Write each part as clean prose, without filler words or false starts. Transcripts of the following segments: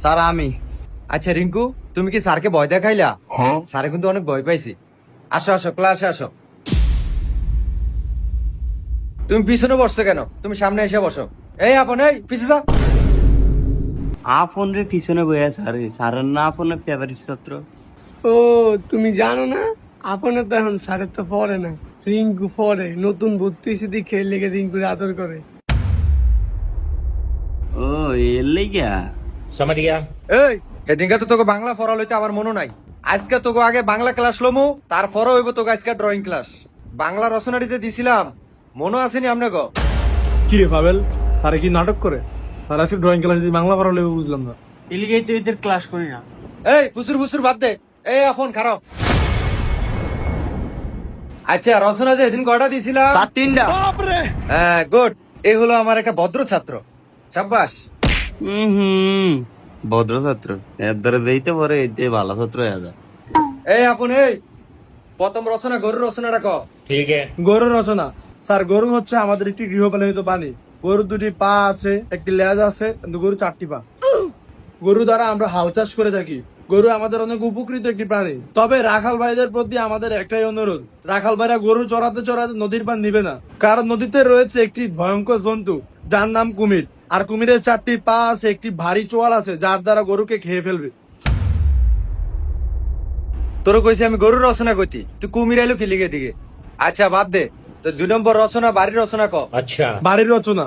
Sir আমি। আচ্ছা রিঙ্কু, তুমি কি স্যারকে ভয় দেখাইলা? স্যারে কিন্তু অনেক ভয় পাইছি। আসো আসো, ক্লাসে আসো। তুমি পিছনে বসছো কেন? তুমি সামনে এসে বসো। এই আপন, এই পিছে যাও। আপন রে পিছনে বইয়া স্যার, স্যারের না আপনের ফেভারিট ছাত্র। ও, তুমি জানো না, আপনার তো এখন স্যারের তো পড়ে না, রিঙ্কু পড়ে। নতুন ভর্তি এসে দেখে লেগে রিঙ্কুর আদর করে। ও এর লেগা। এই সেদিনকে তো তোকে বাংলা পড়া লইতে আমার মনে নাই। আজকে তোকে আগে বাংলা ক্লাস লমু, তারপরে হইব তোকে আজকে ড্রয়িং ক্লাস। বাংলা রচনাটি যে দিছিলাম মনে আসেনি আপনাকে? কি রে পাবেল, স্যারে কি নাটক করে? স্যার আজকে ড্রয়িং ক্লাস যদি বাংলা পড়ালে বুঝলাম না। এলিগেই তো এদের ক্লাস করি না। এই ফুসুর ফুসুর বাদ দে। এই ফোন খারাপ। আচ্ছা রচনা যে এদিন কয়টা দিছিলাম? স্যার 3টা। হ্যাঁ গুড। এই হলো আমার একটা ভদ্র ছাত্র। সাব্বাস। ভদ্র ছাত্র এর ধরে দিতে পারে, এতে ভালো ছাত্র হয়ে যায়। এই আপন, এই প্রথম রচনা গরুর রচনাটা ক। গরুর রচনা। স্যার গরু হচ্ছে আমাদের একটি গৃহপালিত প্রাণী। গরুর 2টি পা আছে, একটি লেজ আছে, কিন্তু গরু 4টি পা। গরু দ্বারা আমরা হাল চাষ করে থাকি। গরু আমাদের অনেক উপকৃত একটি প্রাণী। তবে রাখাল ভাইদের প্রতি আমাদের একটাই অনুরোধ, রাখাল ভাইরা গরু চড়াতে চড়াতে নদীর পার নিবে না, কারণ নদীতে রয়েছে একটি ভয়ঙ্কর জন্তু যার নাম কুমির। আর কুমিরের 4টি পা আছে, একটি ভারী চোয়াল আছে, যার দ্বারা গরুকে খেয়ে ফেলবে। তোর কইছি আমি গরুর রচনা কইতি, তুই কুমির আইলো কি লিগে দিকে। আচ্ছা বাদ দে, তো 2 নম্বর রচনা বাড়ির রচনা ক। বাড়ির রচনা।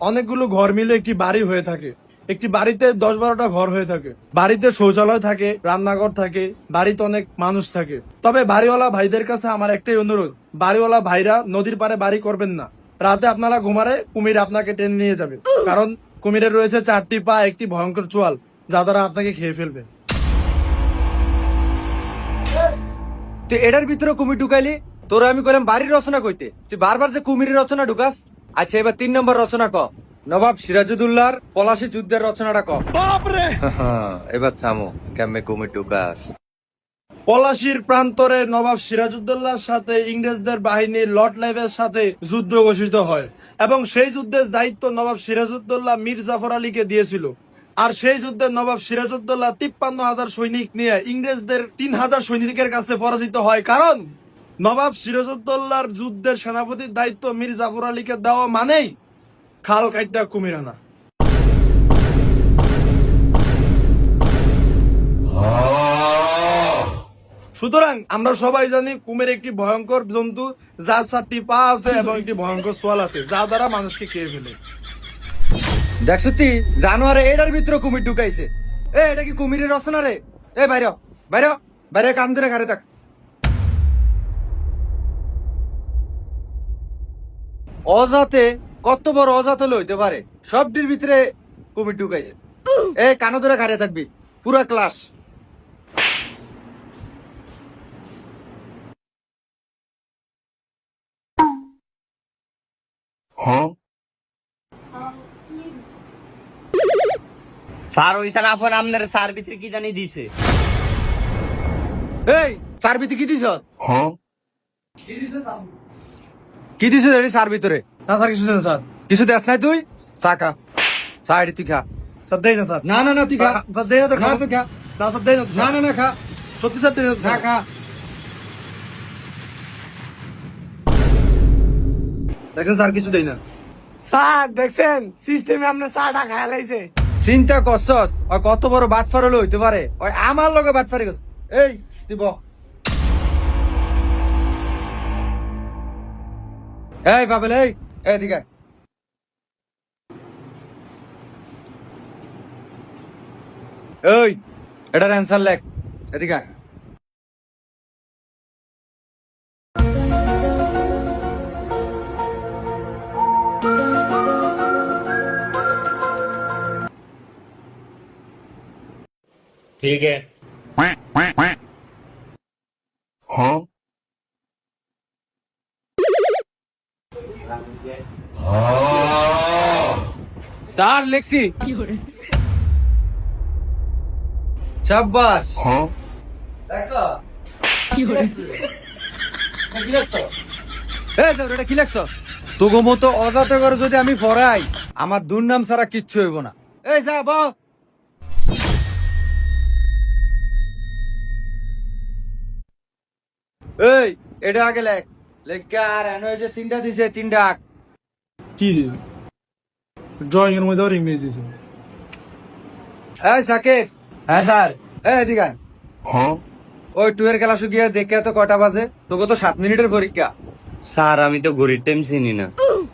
অনেকগুলো ঘর মিলে একটি বাড়ি হয়ে থাকে। একটি বাড়িতে 10-12টা ঘর হয়ে থাকে। বাড়িতে শৌচালয় থাকে, রান্নাঘর থাকে, বাড়িতে অনেক মানুষ থাকে। তবে বাড়িওয়ালা ভাইদের কাছে আমার একটাই অনুরোধ, বাড়িওয়ালা ভাইরা নদীর পাড়ে বাড়ি করবেন না। রাতে আপনারা ঘুমারে কুমির আপনাকে টেনে নিয়ে যাবে, কারণ কুমিরের রয়েছে 4টি পা, একটি ভয়ঙ্কর চোয়াল, যা দ্বারা আপনাকে খেয়ে ফেলবে। তুই এটার ভিতরে কুমির ঢুকাইলি, তোর আমি কইলাম বাড়ির রচনা কইতে, তুই বারবার যে কুমিরের রচনা ঢুকাস। আচ্ছা এবার 3 নম্বর রচনা ক। নবাব সিরাজউদ্দৌলার পলাশী যুদ্ধের রচনাটা ক। এবার চামো কেমনে কুমির ঢুকাস। পলাশীর প্রান্তরে নবাব সিরাজউদ্দৌলার সাথে ইংরেজদের বাহিনী লর্ড লাইভের সাথে যুদ্ধ ঘোষিত হয়, এবং সেই যুদ্ধের দায়িত্ব নবাব সিরাজউদ্দৌলা মীর জাফর আলীকে দিয়েছিল। আর সেই যুদ্ধে নবাব সিরাজউদ্দৌলা 53,000 সৈনিক নিয়ে ইংরেজদের 3,000 সৈনিকের কাছে পরাজিত হয়, কারণ নবাব সিরাজউদ্দৌলার যুদ্ধের সেনাপতির দায়িত্ব মীর জাফর আলীকে দেওয়া মানেই খাল কাইটা কুমির আনা। সুতরাং আমরা সবাই জানি কুমির একটি ভয়ঙ্কর জন্তু, যার 4টি পা আছে এবং একটি ভয়ঙ্কর সোয়াল আছে, যা দ্বারা মানুষকে খেয়ে ফেলে। দেখ সত্যি জানোয়ারে এটার ভিতরে কুমির ঢুকাইছে। এটা কি কুমিরের রচনা রে? বাইরে বাইরে বাইরে, কাম ধরে ঘরে থাক। অজাতে কত বড় অজাত লইতে পারে, সবটির ভিতরে কুমির ঢুকাইছে। কানো ধরে ঘরে থাকবি পুরা ক্লাস। স্যার ওই স্যার আপন আপনার স্যার ভিতরে কি জানি দিছে। এই চার ভিতরে কি দিছ? কি দিছ চার ভিতরে? না স্যার, কিছু দেন স্যার। কিছু দেশ নাই তুই? চা খা, চা এটি তুই খা। স্যার দেই না স্যার। না না না তুই খা। স্যার দেই না তো। না তুই খা। না স্যার দেই না তো। না না না খা। সত্যি স্যার দেই না তো। খা খা। দেখেন স্যার, কিছু দেই না। স্যার দেখছেন, সিস্টেমে আপনার চাটা খায়া লাইছে। চিন্তা করছস ওই কত বড় বাটফার হলে হইতে পারে? ওই আমার লগে বাটফারি করছ। এই দিব। এই বাবেল, এই এদিকে। এই এটার অ্যান্সার লেখ, এদিকে আয়। ठीक है। স্যার লেখছি। সাব্বাস। দেখছো? কি লেখছো? এটা কি লেখছো? তোগো মতো অজাতে করে যদি আমি পড়াই, আমার দুর্নাম ছাড়া কিচ্ছু হইব না। এই যা বাহ। এই এটা আগে লেখ লেখা আর এনে ওই যে তিনটা দিছে তিনটা আঁক। কি ড্রয়িং এর মধ্যে ইংলিশ দিছে। এই সাকিব, হ্যাঁ স্যার। এই এদিকে আয়। ওই টুয়ের ক্লাস গিয়ে দেখে তো কটা বাজে, তোকে তো 7 মিনিটের পরীক্ষা। স্যার আমি তো ঘড়ির টাইম চিনি না।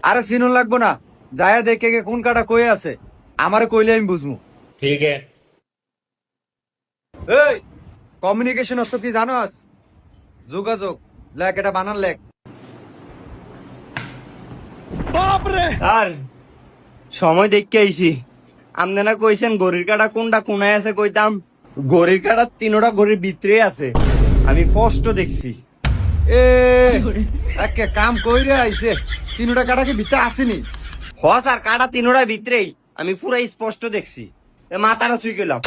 আরে চিনুন লাগবো না, যায়া দেখে গে কোন কাটা কই আছে আমারে কইলে আমি বুঝমু। ठीक है। এই কমিউনিকেশন অত কি জানোস? যোগাযোগ লেখ, এটা বানান লেখ। স্যার সময় দেখতে আইছি, আপনারা কইছেন ঘড়ির কাটা কোনটা কোনায় আছে, কইতাম ঘড়ির কাটা তিনোটা ঘড়ির ভিতরে আছে, আমি স্পষ্ট দেখছি। এ একে কাম কইরে আইছে, তিনটা কাটা কি ভিতরে আসেনি? হ স্যার, কাটা তিনোটা ভিতরেই, আমি পুরো স্পষ্ট দেখছি, এ মাথাটা চুই গেলাম।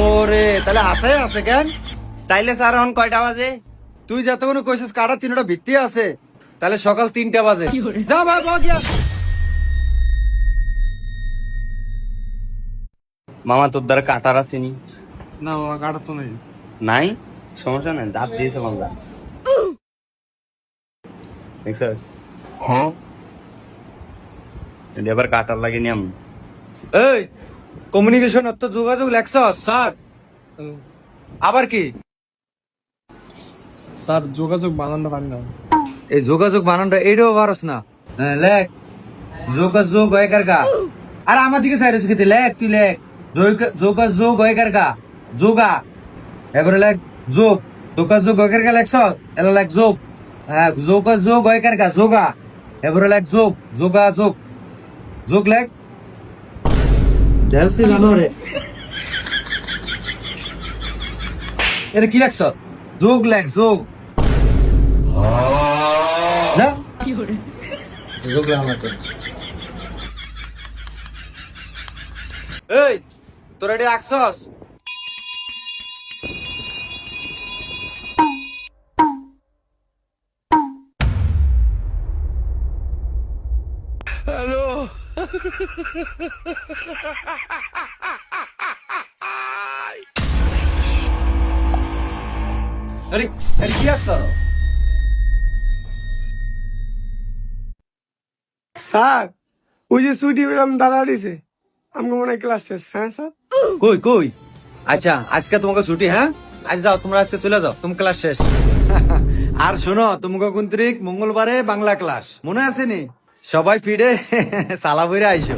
ওরে তাহলে আছে আছে কেন? তাইলে স্যার এখন কয়টা বাজে? তুই যতক্ষণ কইছিস কাটা তিনটা ভিত্তি আছে, তাহলে সকাল 3টা বাজে। যা ভাই বগিয়া। মামা তোর দ্বারা কাটার আসেনি? না বাবা, কাটা তো নেই। নাই, সমস্যা নাই, দাঁত দিয়েছে মামলা। দেখছিস? হ্যাঁ, এটা আবার কাটার লাগেনি আমি। এই কমিউনিকেশন অত যোগাযোগ লেখছস? স্যার, আবার কি? স্যার যোগাযোগ বানানটা পারি না। এই যোগাযোগ বানানটা এইটাও পারস না? হ্যাঁ লেখ, যোগাযোগ হয়কার গা। আর আমার দিকে সাইরেছ খেতে লেখ, তুই লেখ যোগাযোগ হয়কার গা, যোগা। এবারে লেখ যোগ, যোগাযোগ হয়কার গা লেখছ, এলা লেখ যোগ। হ্যাঁ যোগাযোগ হয়কার গা, যোগা। এবারে লেখ যোগ, যোগাযোগ, যোগ লেখ। দেখছি জানো রে, এটা কি লেখছ? যোগ লেখ, যোগ। যা। যোগ লেখ আমার তো। এই তোর এটি আঁকছস? আরে আরে কি আঁকছ? স্যার ওই যে ছুটি ম্যাডাম দাঁড়া দিছে, আমাকে মনে হয় ক্লাস শেষ। হ্যাঁ স্যার। কই কই? আচ্ছা আজকে তোমাকে ছুটি, হ্যাঁ আজ যাও, তোমরা আজকে চলে যাও, তুমি ক্লাস শেষ। আর শোনো, তোমাকে 29 মঙ্গলবারে বাংলা ক্লাস মনে আছে নি? সবাই ফিরে সালা বইরে আইসো।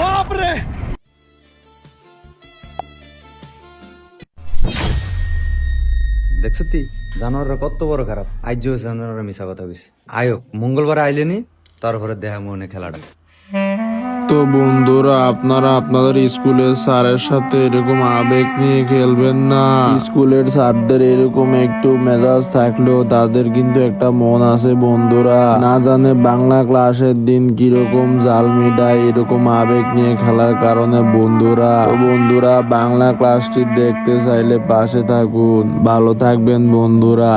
দেখছো তুই জানোয়াররা কত বড় খারাপ, আজ জানোয়াররা মিশা কথা কইস। আয়ো মঙ্গলবারে আইলেনি, তারপরে দেখা মনে খেলাটা। তো বন্ধুরা, আপনারা আপনাদের স্কুলের স্যারের সাথে এরকম আবেগ নিয়ে খেলবেন না। স্কুলের স্যারদের এরকম একটু মেজাজ থাকলেও তাদের কিন্তু একটা মন আছে বন্ধুরা, না জানে বাংলা ক্লাসের দিন কিরকম জাল মিটায় এরকম আবেগ নিয়ে খেলার কারণে বন্ধুরা। তো বন্ধুরা, বাংলা ক্লাসটি দেখতে চাইলে পাশে থাকুন, ভালো থাকবেন বন্ধুরা।